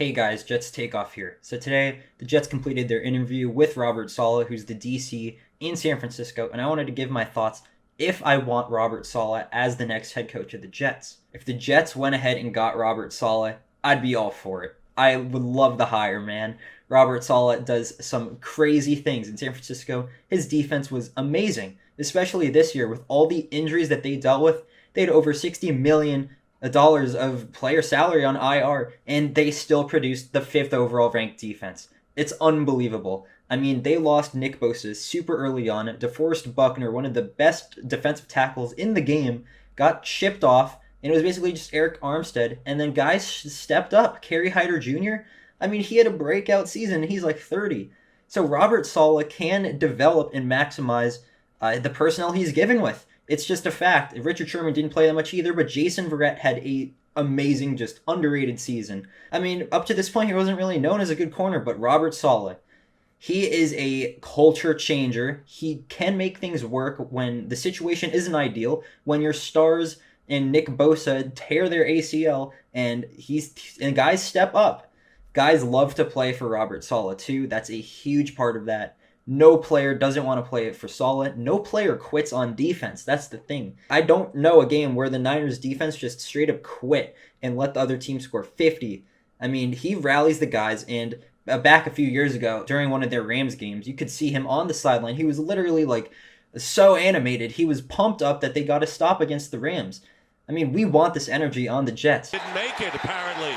Hey guys, JetsTakeoff here. So today, the Jets completed their interview with Robert Saleh, who's the DC in San Francisco, and I wanted to give my thoughts if I want Robert Saleh as the next head coach of the Jets. If the Jets went ahead and got Robert Saleh, I'd be all for it. I would love the hire, man. Robert Saleh does some crazy things in San Francisco. His defense was amazing, especially this year with all the injuries that they dealt with. They had over 60 million dollars of player salary on IR, and they still produced the fifth overall ranked defense. It's unbelievable. I mean, they lost Nick Bosa super early on. DeForest Buckner, one of the best defensive tackles in the game, got shipped off, and it was basically just Eric Armstead. And then guys stepped up. Kerry Hyder Jr., I mean, he had a breakout season, and he's like 30. So Robert Saleh can develop and maximize the personnel he's given with. It's just a fact. Richard Sherman didn't play that much either, but Jason Verrett had a amazing, just underrated season. I mean, up to this point, he wasn't really known as a good corner, but Robert Saleh, he is a culture changer. He can make things work when the situation isn't ideal, when your stars and Nick Bosa tear their ACL, and guys step up. Guys love to play for Robert Saleh too. That's a huge part of that. No player doesn't want to play it for Saleh. No player quits on defense. That's the thing. I don't know a game where the Niners defense just straight up quit and let the other team score 50. I mean, he rallies the guys, and back a few years ago during one of their Rams games, you could see him on the sideline. He was literally like so animated. He was pumped up that they got a stop against the Rams. I mean, we want this energy on the Jets. Didn't make it, apparently.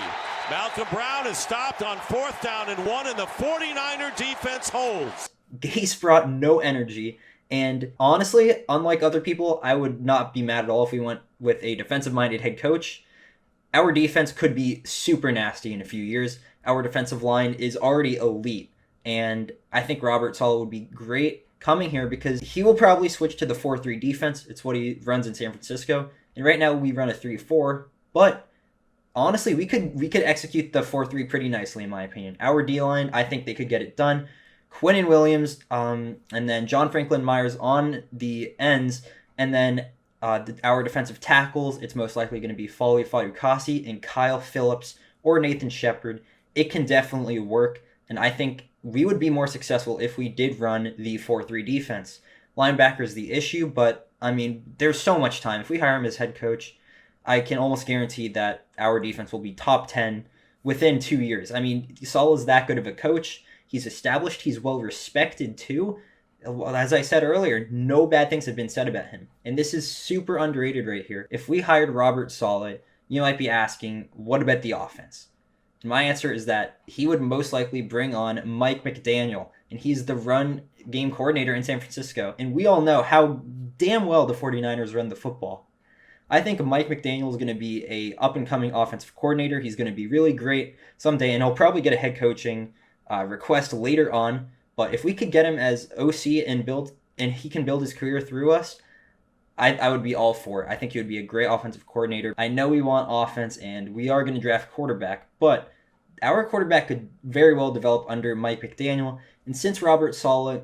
Malcolm Brown is stopped on 4th down and 1, and the 49er defense holds. Gase brought no energy, and honestly, unlike other people, I would not be mad at all if we went with a defensive-minded head coach. Our defense could be super nasty in a few years. Our defensive line is already elite, and I think Robert Saleh would be great coming here because he will probably switch to the 4-3 defense. It's what he runs in San Francisco, and right now we run a 3-4, but honestly, we could execute the 4-3 pretty nicely, in my opinion. Our D-line, I think they could get it done. Quinnen Williams, and then John Franklin Myers on the ends, and then our defensive tackles, it's most likely going to be Foley Fatukasi and Kyle Phillips or Nathan Shepard. It can definitely work, and I think we would be more successful if we did run the 4-3 defense. Linebacker is the issue, but, I mean, there's so much time. If we hire him as head coach, I can almost guarantee that our defense will be top 10 within 2 years. I mean, Saleh is that good of a coach. He's established. He's well respected too. As I said earlier, no bad things have been said about him. And this is super underrated right here. If we hired Robert Saleh, you might be asking, what about the offense? And my answer is that he would most likely bring on Mike McDaniel. And he's the run game coordinator in San Francisco. And we all know how damn well the 49ers run the football. I think Mike McDaniel is going to be a up-and-coming offensive coordinator. He's going to be really great someday, and he'll probably get a head coaching request later on. But if we could get him as OC and he can build his career through us, I would be all for it. I think he would be a great offensive coordinator. I know we want offense, and we are going to draft quarterback, but our quarterback could very well develop under Mike McDaniel. And since Robert Saleh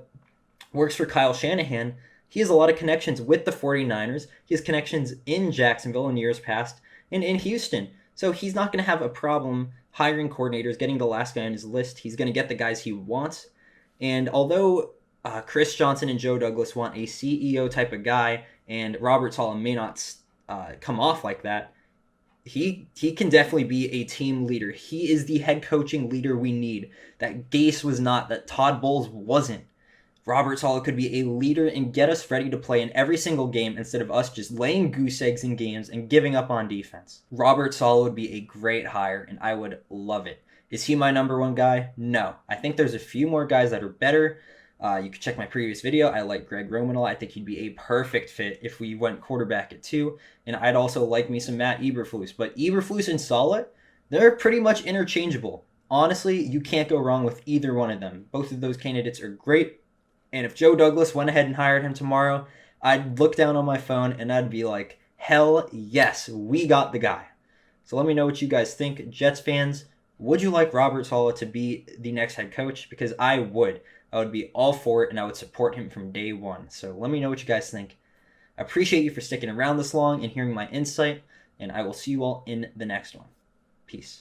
works for Kyle Shanahan, he has a lot of connections with the 49ers. He has connections in Jacksonville in years past and in Houston. So he's not going to have a problem hiring coordinators, getting the last guy on his list. He's going to get the guys he wants. And although Chris Johnson and Joe Douglas want a CEO type of guy, and Robert Saleh may not come off like that, he can definitely be a team leader. He is the head coaching leader we need. That Gase was not, that Todd Bowles wasn't. Robert Saleh could be a leader and get us ready to play in every single game instead of us just laying goose eggs in games and giving up on defense. Robert Saleh would be a great hire, and I would love it. Is he my number one guy? No. I think there's a few more guys that are better. You can check my previous video. I like Greg Romanell. I think he'd be a perfect fit if we went quarterback at 2. And I'd also like me some Matt Eberflus. But Eberflus and Saleh, they're pretty much interchangeable. Honestly, you can't go wrong with either one of them. Both of those candidates are great. And if Joe Douglas went ahead and hired him tomorrow, I'd look down on my phone and I'd be like, hell yes, we got the guy. So let me know what you guys think. Jets fans, would you like Robert Saleh to be the next head coach? Because I would. I would be all for it, and I would support him from day one. So let me know what you guys think. I appreciate you for sticking around this long and hearing my insight, and I will see you all in the next one. Peace.